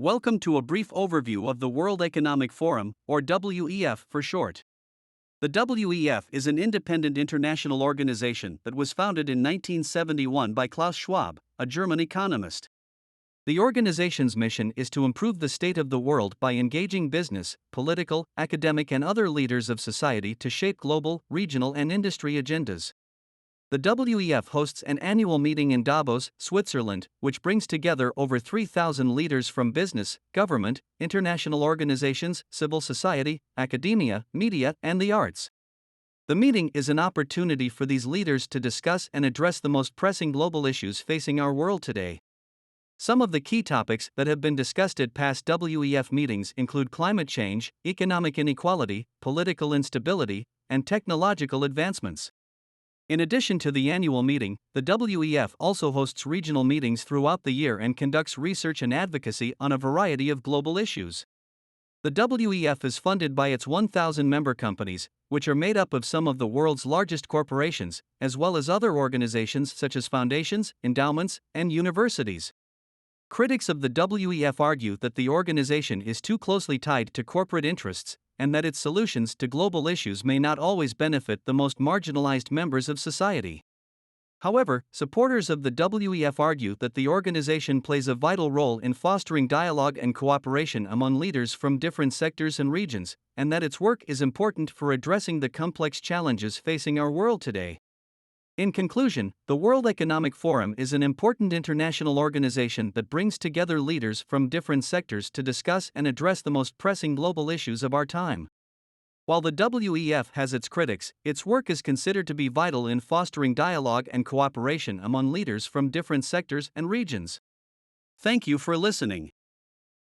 Welcome to a brief overview of the World Economic Forum, or WEF for short. The WEF is an independent international organization that was founded in 1971 by Klaus Schwab, a German economist. The organization's mission is to improve the state of the world by engaging business, political, academic, and other leaders of society to shape global, regional, and industry agendas. The WEF hosts an annual meeting in Davos, Switzerland, which brings together over 3,000 leaders from business, government, international organizations, civil society, academia, media, and the arts. The meeting is an opportunity for these leaders to discuss and address the most pressing global issues facing our world today. Some of the key topics that have been discussed at past WEF meetings include climate change, economic inequality, political instability, and technological advancements. In addition to the annual meeting, the WEF also hosts regional meetings throughout the year and conducts research and advocacy on a variety of global issues. The WEF is funded by its 1,000 member companies, which are made up of some of the world's largest corporations, as well as other organizations such as foundations, endowments, and universities. Critics of the WEF argue that the organization is too closely tied to corporate interests, and that its solutions to global issues may not always benefit the most marginalized members of society. However, supporters of the WEF argue that the organization plays a vital role in fostering dialogue and cooperation among leaders from different sectors and regions, and that its work is important for addressing the complex challenges facing our world today. In conclusion, the World Economic Forum is an important international organization that brings together leaders from different sectors to discuss and address the most pressing global issues of our time. While the WEF has its critics, its work is considered to be vital in fostering dialogue and cooperation among leaders from different sectors and regions. Thank you for listening.